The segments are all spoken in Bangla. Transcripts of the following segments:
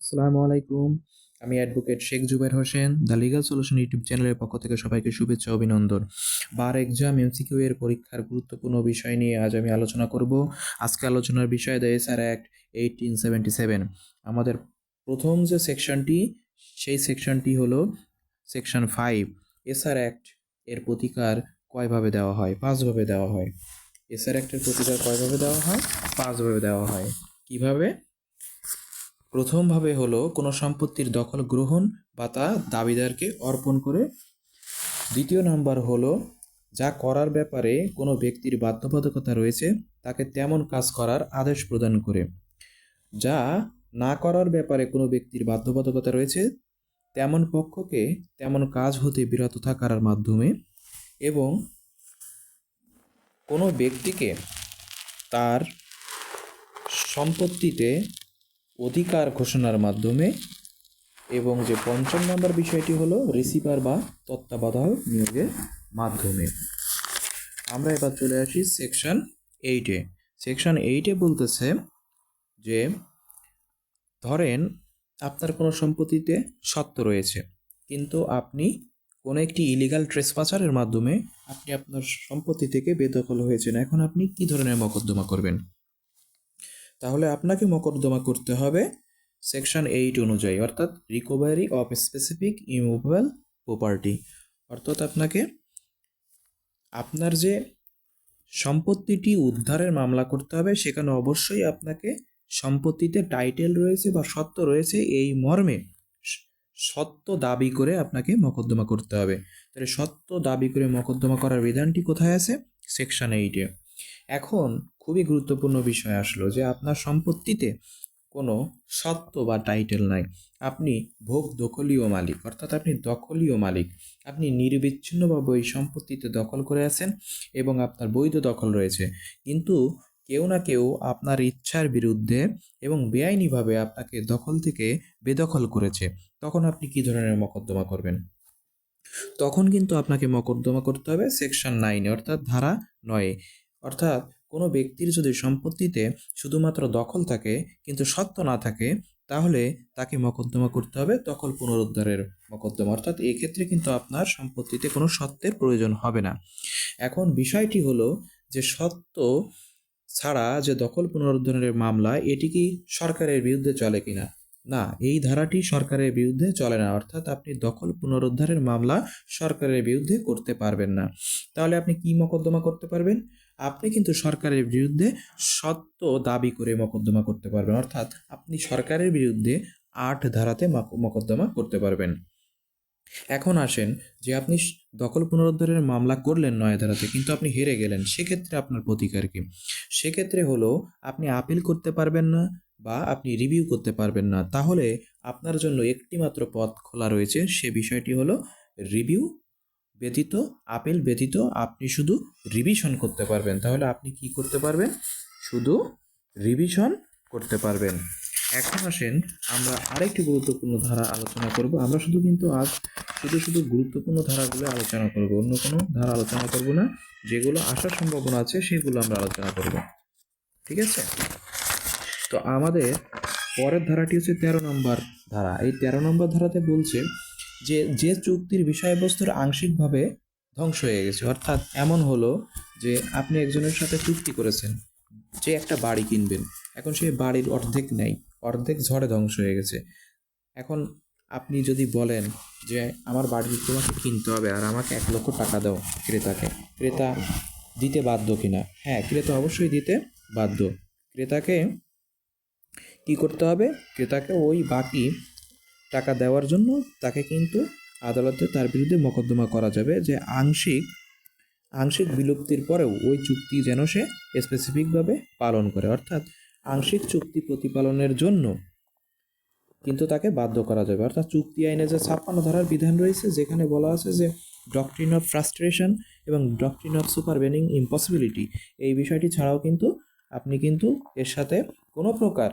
আসসালামু আলাইকুম। আমি advocate Sheikh Zubayer Hossain, the legal solution YouTube চ্যানেলের পক্ষ থেকে সবাইকে শুভেচ্ছা ও অভিনন্দন। বার এক্সাম এমসিকিউ এর পরীক্ষার গুরুত্বপূর্ণ বিষয় নিয়ে আজ আমি আলোচনা করব। আজকে আলোচনার বিষয় দ্য এসআর অ্যাক্ট 1877। আমাদের প্রথম যে সেকশনটি, সেই সেকশনটি হলো সেকশন 5। এসআর অ্যাক্ট এর প্রতিকার কয়ভাবে দেওয়া হয়? 5 ভাবে দেওয়া হয়। এসআর অ্যাক্টের প্রতিকার কয়ভাবে দেওয়া হয়? 5 ভাবে দেওয়া হয়। কিভাবে? প্রথমভাবে হলো কোনো সম্পত্তির দখল গ্রহণ বা তা দাবিদারকে অর্পণ করে। দ্বিতীয় নাম্বার হলো যা করার ব্যাপারে কোনো ব্যক্তির বাধ্যবাধকতা রয়েছে তাকে তেমন কাজ করার আদেশ প্রদান করে। যা না করার ব্যাপারে কোনো ব্যক্তির বাধ্যবাধকতা রয়েছে তেমন পক্ষকে তেমন কাজ হতে বিরত থাকার মাধ্যমে। এবং কোনো ব্যক্তিকে তার সম্পত্তিতে অধিকার ঘোষণার মাধ্যমে। এবং যে পঞ্চম নম্বর বিষয়টি হলো রিসিভার বা তত্ত্বাবধায়ক নিয়োগের মাধ্যমে। আমরা এবার চলে আসি সেকশন 8-এ। সেকশন 8-এ বলতেছে যে ধরেন আপনার কোনো সম্পত্তিতে সত্ত্ব রয়েছে, কিন্তু আপনি কোনো একটি ইলিগাল ট্রেসপাসারের মাধ্যমে আপনি আপনার সম্পত্তি থেকে বেদখল হয়েছেন। এখন আপনি কি ধরনের মকদ্দমা করবেন? তাহলে আপনাকে মকদ্দমা করতে হবে সেকশন 8 অনুযায়ী, অর্থাৎ recovery of specific immovable property. অর্থাৎ আপনাকে আপনার যে সম্পত্তিটি উদ্ধারের মামলা করতে হবে, সেখানে অবশ্যই আপনাকে সম্পত্তিতে টাইটেল রয়েছে বা সত্ত্ব রয়েছে এই মর্মে সত্ত্ব দাবি করে আপনাকে মকদ্দমা করতে হবে। তাহলে সত্ত্ব দাবি করে মকদ্দমা করার বিধানটি কোথায় আছে? সেকশন 8-এ। এখন খুবই গুরুত্বপূর্ণ বিষয় আসলো যে আপনার সম্পত্তিতে কোনো সত্ত্ব বা টাইটেল নাই। আপনি ভোগ দখলীয় মালিক, অর্থাৎ আপনি দখলীয় মালিক। আপনি নিরবিচ্ছিন্নভাবে ওই সম্পত্তিতে দখল করে আছেন এবং আপনার বৈধ দখল রয়েছে, কিন্তু কেউ না কেউ আপনার ইচ্ছার বিরুদ্ধে এবং বেআইনিভাবে আপনাকে দখল থেকে বেদখল করেছে। তখন আপনি কি ধরনের মকদ্দমা করবেন? তখন কিন্তু আপনাকে মকদ্দমা করতে হবে সেকশন 9-এ, অর্থাৎ ধারা 9-এ। অর্থাৎ কোনো ব্যক্তির যদি সম্পত্তিতে শুধুমাত্র দখল থাকে কিন্তু সত্ত্ব না থাকে, তাহলে তাকে মকদ্দমা করতে হবে দখল পুনরুদ্ধারের মকদ্দমা। অর্থাৎ এক্ষেত্রে কিন্তু আপনার সম্পত্তিতে কোনো সত্ত্বের প্রয়োজন হবে না। এখন বিষয়টি হলো যে সত্ত্ব ছাড়া যে দখল পুনরুদ্ধারের মামলা, এটি কি সরকারের বিরুদ্ধে চলে কিনা? না, এই ধারাটি সরকারের বিরুদ্ধে চলে না। অর্থাৎ আপনি দখল পুনরুদ্ধারের মামলা সরকারের বিরুদ্ধে করতে পারবেন না। তাহলে আপনি কি মকদ্দমা করতে পারবেন? আপনি কিন্তু সরকারের বিরুদ্ধে সত্ত্ব দাবি করে মকদ্দমা করতে পারবেন। অর্থাৎ আপনি সরকারের বিরুদ্ধে 8 ধারাতে মকদ্দমা করতে পারবেন। এখন আসেন যে আপনি দখল পুনরুদ্ধারের মামলা করলেন 9 ধারাতে, কিন্তু আপনি হেরে গেলেন। সেক্ষেত্রে আপনার প্রতিকার কি? সেক্ষেত্রে হলো আপনি আপিল করতে পারবেন না বা আপনি রিভিউ করতে পারবেন না। তাহলে আপনার জন্য একটি মাত্র পথ খোলা রয়েছে, সে বিষয়টি হলো রিভিউ ব্যতীত, আপিল ব্যতীত আপনি শুধু রিভিশন করতে পারবেন। তাহলে আপনি কি করতে পারবেন? শুধু রিভিশন করতে পারবেন। এখন আসেন আমরা আরেকটি গুরুত্বপূর্ণ ধারা আলোচনা করব। আমরা কিন্তু আজ শুধু গুরুত্বপূর্ণ ধারাগুলো আলোচনা করব, অন্য কোনো ধারা আলোচনা করব না। যেগুলো আসার সম্ভাবনা আছে সেগুলো আমরা আলোচনা করব, ঠিক আছে? তো আমাদের পরের ধারাটি হচ্ছে 13 নম্বর ধারা। এই 13 নম্বর ধারাতে বলছে যে যে চুক্তির বিষয়বস্তুর আংশিকভাবে ধ্বংস হয়ে গেছে। অর্থাৎ এমন হলো যে আপনি একজনের সাথে চুক্তি করেছেন যে একটা বাড়ি কিনবেন, এখন সেই বাড়ির অর্ধেক নেই, অর্ধেক ঝড়ে ধ্বংস হয়ে গেছে। এখন আপনি যদি বলেন যে আমার বাড়ি তোমাকে কিনতে হবে আর আমাকে 1 লক্ষ টাকা দাও ক্রেতাকে, ক্রেতা দিতে বাধ্য কিনা? হ্যাঁ, ক্রেতা অবশ্যই দিতে বাধ্য। ক্রেতাকে কি করতে হবে? ক্রেতাকে ওই বাকি টাকা দেওয়ার জন্য তাকে কিন্তু আদালতে তার বিরুদ্ধে মকদ্দমা করা যাবে যে আংশিক বিলুপ্তির পরেও ওই চুক্তি যেন সে স্পেসিফিকভাবে পালন করে। অর্থাৎ আংশিক চুক্তি প্রতিপালনের জন্য কিন্তু তাকে বাধ্য করা যাবে। অর্থাৎ চুক্তি আইনে যে 56 ধারার বিধান রয়েছে, যেখানে বলা আছে যে ডক্ট্রিন অফ ফ্রাস্ট্রেশন এবং ডক্ট্রিন অফ সুপারভেনিং ইম্পসিবিলিটি, এই বিষয়টি ছাড়াও কিন্তু আপনি কিন্তু এর সাথে কোনো প্রকার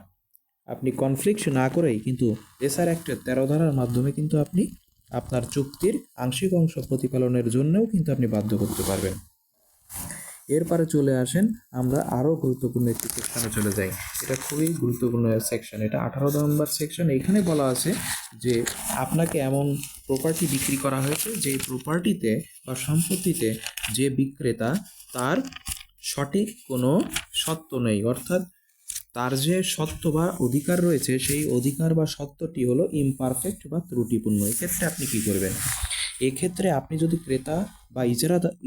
আপনি কনফ্লিক্ট না করেই কিন্তু এসআর অ্যাক্টের 13 ধারার মাধ্যমে কিন্তু আপনি আপনার চুক্তির আংশিক অংশ প্রতিপালনের জন্যও কিন্তু আপনি বাধ্য করতে পারবেন। এরপরে চলে আসেন আমরা আরও গুরুত্বপূর্ণ একটি সেকশনে চলে যাই। এটা খুবই গুরুত্বপূর্ণ সেকশন, এটা 18 নম্বর সেকশন। এখানে বলা আছে যে আপনাকে এমন প্রপার্টি বিক্রি করা হয়েছে যে প্রপার্টিতে বা সম্পত্তিতে যে বিক্রেতা তার সঠিক কোনো সত্ত্ব নেই, অর্থাৎ তার যে সত্ত্ব বা অধিকার রয়েছে সেই অধিকার বা সত্ত্বটি হলো ইমপারফেক্ট বা ত্রুটিপূর্ণ। এক্ষেত্রে আপনি কি করবেন? এক্ষেত্রে আপনি যদি ক্রেতা বা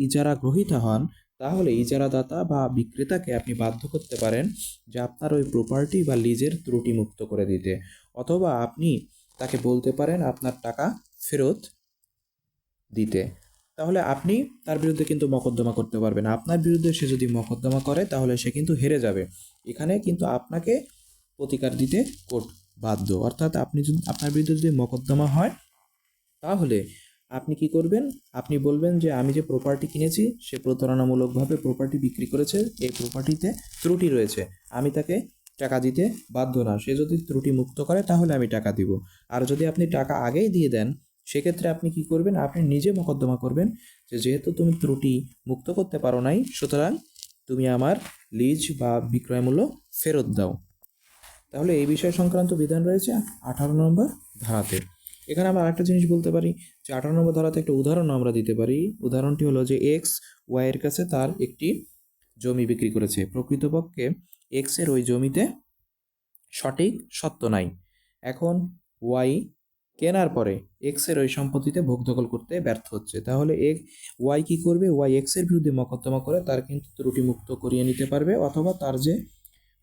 ইজারা গ্রহীতা হন, তাহলে ইজারাদাতা বা বিক্রেতাকে আপনি বাধ্য করতে পারেন যে আপনার ওই প্রপার্টি বা লিজের ত্রুটিমুক্ত করে দিতে, অথবা আপনি তাকে বলতে পারেন আপনার টাকা ফেরত দিতে। তাহলে আপনি তার বিরুদ্ধে কিন্তু মকদ্দমা করতে পারবেন। আপনার বিরুদ্ধে সে যদি মকদ্দমা করে তাহলে সে কিন্তু হেরে যাবে। এখানে কিন্তু আপনাকে প্রতিকার দিতে কোর্ট বাধ্য। অর্থাৎ আপনি যদি আপনার বিরুদ্ধে যদি মকদ্দমা হয় তাহলে আপনি কি করবেন? আপনি বলবেন যে আমি যে প্রপার্টি কিনেছি সে প্রতারণামূলকভাবে প্রপার্টি বিক্রি করেছে, এই প্রপার্টিতে ত্রুটি রয়েছে, আমি তাকে টাকা দিতে বাধ্য না। সে যদি ত্রুটি মুক্ত করে তাহলে আমি টাকা দিব। আর যদি আপনি টাকা আগেই দিয়ে দেন সেক্ষেত্রে আপনি কি করবেন? আপনি নিজে মকদ্দমা করবেন যে যেহেতু তুমি ত্রুটি মুক্ত করতে পারো নাই, সুতরাং তুমি আমার লিজ বা বিক্রয় মূল্য ফেরত দাও। তাহলে এই বিষয় সংক্রান্ত বিধান রয়েছে 18 নম্বর ধারাতে। এখানে আমরা আরেকটা জিনিস বলতে পারি যে 18 নম্বর ধারাতে একটা উদাহরণ আমরা দিতে পারি। উদাহরণটি হলো যে এক্স ওয়াইয়ের কাছে তার একটি জমি বিক্রি করেছে। প্রকৃতপক্ষে এক্সের ওই জমিতে সঠিক সত্ত্ব নাই। এখন ওয়াই কেনার পরে এক্সের ওই সম্পত্তিতে ভোগ দখল করতে ব্যর্থ হচ্ছে। তাহলে ওয়াই কী করবে? ওয়াই এক্সের বিরুদ্ধে মকদ্দমা করে তার কিন্তু ত্রুটিমুক্ত করিয়ে নিতে পারবে, অথবা তার যে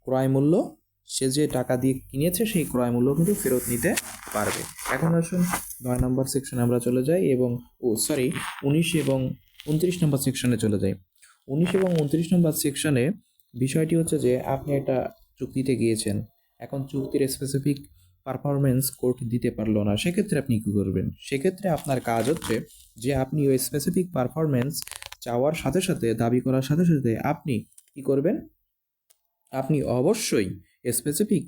ক্রয় মূল্য, সে যে টাকা দিয়ে কিনেছে সেই ক্রয় মূল্য কিন্তু ফেরত নিতে পারবে। এখন আসুন 9 নম্বর সেকশনে আমরা চলে যাই এবং 19 এবং 29 নম্বর সেকশনে চলে যাই। 19 এবং 29 নম্বর সেকশনে বিষয়টি হচ্ছে যে আপনি একটা চুক্তিতে গিয়েছেন, এখন চুক্তির স্পেসিফিক পারফরমেন্স কোর্ট দিতে পারলো না, সেক্ষেত্রে আপনি কী করবেন? সেক্ষেত্রে আপনার কাজ হচ্ছে যে আপনি ওই স্পেসিফিক পারফরমেন্স চাওয়ার সাথে সাথে, দাবি করার সাথে সাথে আপনি কী করবেন? আপনি অবশ্যই স্পেসিফিক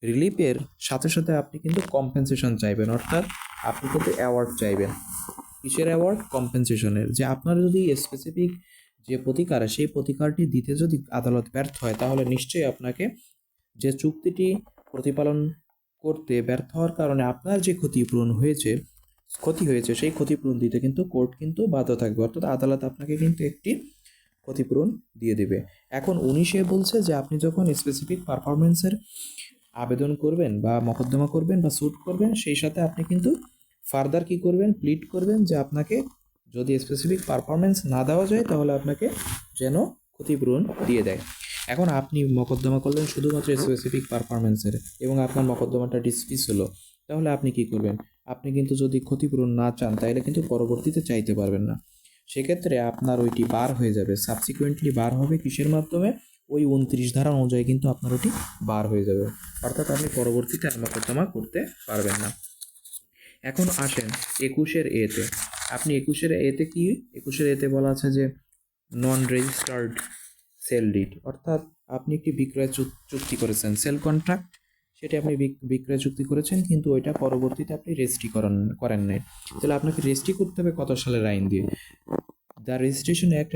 রিলিফের সাথে সাথে আপনি কিন্তু কম্পেনসেশন চাইবেন, অর্থাৎ আপনি কিন্তু অ্যাওয়ার্ড চাইবেন। কিসের অ্যাওয়ার্ড? কম্পেনসেশনের। যে আপনার যদি স্পেসিফিক যে প্রতিকার, সেই প্রতিকারটি দিতে যদি আদালত ব্যর্থ হয় তাহলে নিশ্চয়ই আপনাকে যে চুক্তিটি প্রতিপালন করতে ব্যর্থ হওয়ার কারণে আপনার যে ক্ষতি হয়েছে সেই ক্ষতিপূরণ দিতে কিন্তু কোর্ট কিন্তু বাধ্য থাকবে, অর্থাৎ আদালত আপনাকে কিন্তু একটি ক্ষতিপূরণ দিয়ে দেবে। এখন 19 বলছে যে আপনি যখন স্পেসিফিক পারফরমেন্সের আবেদন করবেন বা মকদ্দমা করবেন বা স্যুট করবেন, সেই সাথে আপনি কিন্তু ফার্দার কি করবেন? প্লিড করবেন যে আপনাকে যদি স্পেসিফিক পারফরমেন্স না দেওয়া যায় তাহলে আপনাকে যেন ক্ষতিপূরণ দিয়ে দেয়। এখন আপনি মকদ্দমা করলেন শুধুমাত্র স্পেসিফিক পারফরমেন্সের এবং আপনার মকদ্দমাটা ডিসমিস হলো, তাহলে আপনি কি করবেন? আপনি কিন্তু যদি ক্ষতিপূরণ না চান তাহলে কিন্তু পরবর্তীতে চাইতে পারবেন না। সেক্ষেত্রে আপনার ওইটি বার হয়ে যাবে, সাবসিকুয়েন্টলি বার হবে কিসের মাধ্যমে? ওই 29 ধারা অনুযায়ী কিন্তু আপনার ওটি বার হয়ে যাবে, অর্থাৎ আপনি পরবর্তীতে আর মকদ্দমা করতে পারবেন না। এখন আসেন 21 এতে। আপনি 21 এতে কি? 21 এতে বলা আছে যে নন রেজিস্টার্ড সেল ডিড, অর্থাৎ আপনি একটি বিক্রয় চুক্তি করেছেন, সেল কন্ট্রাক্ট, সেটা আপনি বিক্রয় চুক্তি করেছেন কিন্তু ওইটা পরবর্তীতে আপনি রেজিস্ট্রি করেন নাই। তাহলে আপনাকে রেজিস্ট্রি করতে হবে কত সালের আইন দিয়ে? দ্য রেজিস্ট্রেশন অ্যাক্ট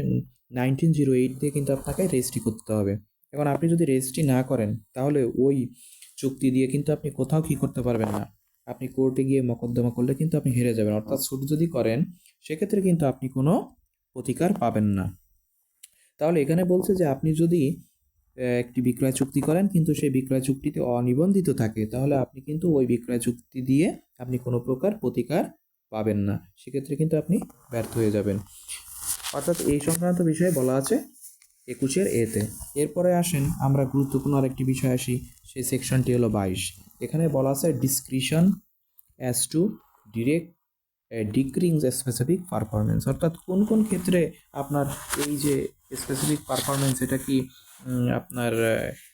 1908 দিয়ে কিন্তু আপনাকে রেজিস্ট্রি করতে হবে। এখন আপনি যদি রেজিস্ট্রি না করেন তাহলে ওই চুক্তি দিয়ে কিন্তু আপনি কোথাও কী করতে পারবেন না। আপনি কোর্টে গিয়ে মকদ্দমা করলে কিন্তু আপনি হেরে যাবেন, অর্থাৎ স্যুট যদি করেন সেক্ষেত্রে কিন্তু আপনি কোনো প্রতিকার পাবেন না। তাহলে এখানে বলছে যে আপনি যদি একটি বিক্রয় চুক্তি করেন কিন্তু সেই বিক্রয় চুক্তিতে অনিবন্ধিত থাকে তাহলে আপনি কিন্তু ওই বিক্রয় চুক্তি দিয়ে আপনি কোনো প্রকার প্রতিকার পাবেন না, সেক্ষেত্রে কিন্তু আপনি ব্যর্থ হয়ে যাবেন। অর্থাৎ এই সংক্রান্ত বিষয়ে বলা আছে 21 এতে। এরপরে আসেন আমরা গুরুত্বপূর্ণ আরেকটি বিষয় আসি, সেই সেকশনটি হলো 22। এখানে বলা আছে discretion as to decreeing specific performance, অর্থাৎ কোন কোন ক্ষেত্রে আপনার এই যে স্পেসিফিক পারফরমেন্স এটা কি আপনার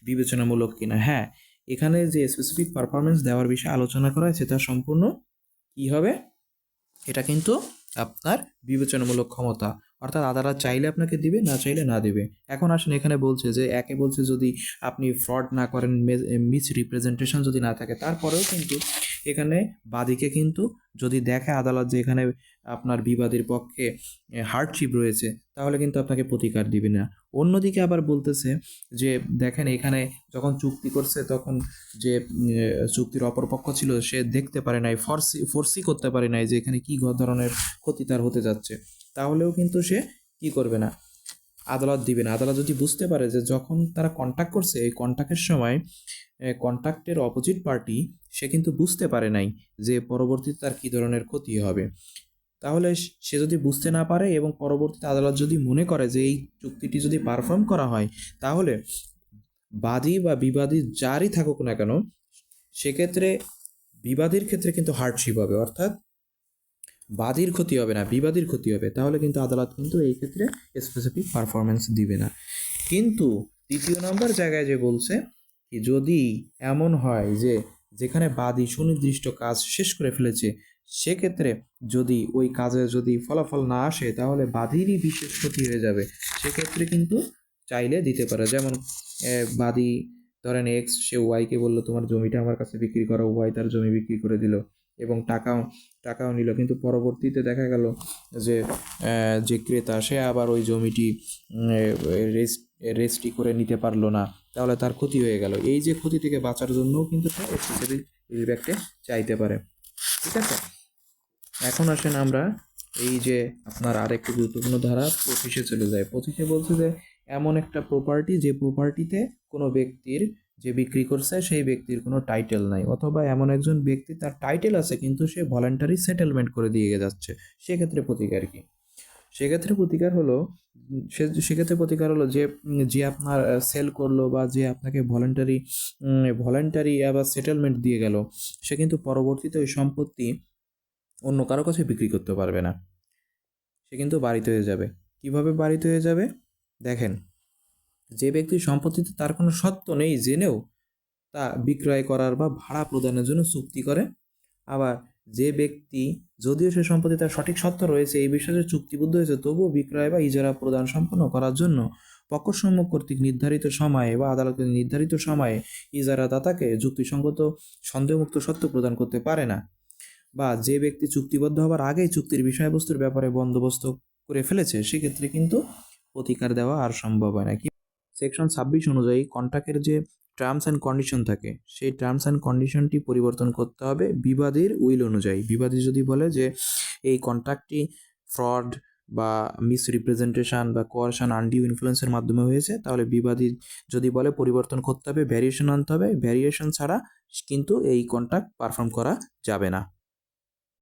বিবেচনামূলক কিনা। হ্যাঁ, এখানে যে স্পেসিফিক পারফরমেন্স দেওয়ার বিষয়ে আলোচনা করা হয়েছে তা সম্পূর্ণ কী হবে? এটা কিন্তু আপনার বিবেচনামূলক ক্ষমতা, অর্থাৎ আদালত চাইলে আপনাকে দিবে, না চাইলে না দিবে। এখন আসেন, এখানে বলছে যে একে বলছে যদি আপনি ফ্রড না করেন, মিস রিপ্রেজেন্টেশন যদি না থাকে, তারপরেও কিন্তু এখানে বাদীকে কিন্তু যদি দেখে আদালত যে এখানে আপনার বিবাদীর পক্ষে হার্ডশিপ রয়েছে, তাহলে কিন্তু আপনাকে প্রতিকার দিবে না। অন্যদিকে আবার বলতেছে যে দেখেন, এখানে যখন চুক্তি করছে তখন যে চুক্তির অপরপক্ষ ছিল সে দেখতে পারে নাই, ফোর্সি করতে পারে নাই যে এখানে কী ধরনের ক্ষতি তার হতে যাচ্ছে, তাহলেও কিন্তু সে কি করবে না, আদালত দিবে না। আদালত যদি বুঝতে পারে যে যখন তারা কন্ট্যাক্ট করছে, এই কন্ট্যাক্টের সময় কন্ট্রাক্টের অপোজিট পার্টি সে কিন্তু বুঝতে পারে নাই যে পরবর্তীতে তার কী ধরনের ক্ষতি হবে, তাহলে সে যদি বুঝতে না পারে এবং পরবর্তীতে আদালত যদি মনে করে যে এই চুক্তিটি যদি পারফর্ম করা হয়, তাহলে বাদী বা বিবাদী যারই থাকুক না কেন, সেক্ষেত্রে বিবাদীর ক্ষেত্রে কিন্তু হার্ডশিপ হবে, অর্থাৎ বাদীর ক্ষতি হবে না, বিবাদীর ক্ষতি হবে। তাহলে কিন্তু আদালত কিন্তু এই ক্ষেত্রে স্পেসিফিক পারফরমেন্স দিবে না। কিন্তু তৃতীয় নম্বর জায়গায় যে বলছে কি, যদি এমন হয় যে যেখানে বাদী সুনির্দিষ্ট কাজ শেষ করে ফেলেছে, সেক্ষেত্রে যদি ওই কাজে যদি ফলাফল না আসে, তাহলে বাদীরই বিশেষ ক্ষতি হয়ে যাবে, সেক্ষেত্রে কিন্তু চাইলে দিতে পারে। যেমন বাদী ধরেন এক্স, সে ওয়াইকে বললো তোমার জমিটা আমার কাছে বিক্রি করো, ওয়াই তার জমি বিক্রি করে দিল এবং টাকাও নিল, কিন্তু পরবর্তীতে দেখা গেল যে যে ক্রেতা সে আবার ওই জমিটি রেজিস্ট্রি করে নিতে পারলো না, তাহলে তার ক্ষতি হয়ে গেল। এই যে ক্ষতি থেকে বাঁচার জন্যও কিন্তু সে এক্সেসরি রিব্যাকটে চাইতে পারে। ঠিক আছে, এখন আসেন আমরা এই যে আপনার আরেকটি গুরুত্বপূর্ণ ধারা 25-এ চলে যায়। 25-এ বলছে যে এমন একটা প্রপার্টি যে প্রপার্টিতে কোনো ব্যক্তির যে বিক্রি করছে সেই ব্যক্তির কোনো টাইটেল নাই, অথবা এমন একজন ব্যক্তি তার টাইটেল আছে কিন্তু সে ভলান্টারি সেটেলমেন্ট করে দিয়ে যাচ্ছে, সেক্ষেত্রে প্রতিকার কি? সেক্ষেত্রে প্রতিকার হলো সেক্ষেত্রে প্রতিকার হলো যে যে আপনার সেল করলো বা যে আপনাকে ভলান্টারি আবার সেটেলমেন্ট দিয়ে গেল, সে কিন্তু পরবর্তীতে ওই সম্পত্তি অন্য কারো কাছে বিক্রি করতে পারবে না, সে কিন্তু বাড়িতে হয়ে যাবে। কিভাবে বাড়িতে হয়ে যাবে? দেখেন, যে ব্যক্তির সম্পত্তিতে তার কোনো সত্ত্ব নেই জেনেও তা বিক্রয় করার বা ভাড়া প্রদানের জন্য চুক্তি করে, আবার যে ব্যক্তি যদিও সে সম্পত্তি তার সঠিক সত্ত্ব রয়েছে এই বিষয়ে চুক্তিবদ্ধ হয়েছে, তবুও বিক্রয় বা ইজারা প্রদান সম্পন্ন করার জন্য পক্ষসমূহ কর্তৃক নির্ধারিত সময়ে বা আদালতের নির্ধারিত সময়ে ইজারাদাতাকে যুক্তিসঙ্গত সন্দেহমুক্ত সত্ত্ব প্রদান করতে পারে না, বা যে ব্যক্তি চুক্তিবদ্ধ হবার আগেই চুক্তির বিষয়বস্তুর ব্যাপারে বন্দোবস্ত করে ফেলেছে, সেক্ষেত্রে কিন্তু প্রতিকার দেওয়া আর সম্ভব হয় না। কি সেকশন 26 অনুযায়ী কন্ট্রাক্টের যে টার্মস অ্যান্ড কন্ডিশন থাকে, সেই টার্মস অ্যান্ড কন্ডিশনটি পরিবর্তন করতে হবে বিবাদীর উইল অনুযায়ী। বিবাদী যদি বলে যে এই কন্ট্রাক্টটি ফ্রড বা মিসরিপ্রেজেন্টেশন বা কোয়ারশন, আনডিউ ইনফ্লুয়েন্সের মাধ্যমে হয়েছে, তাহলে বিবাদী যদি বলে পরিবর্তন করতে হবে, ভ্যারিয়েশন আনতে হবে, ভ্যারিয়েশন ছাড়া কিন্তু এই কন্ট্রাক্ট পারফর্ম করা যাবে না।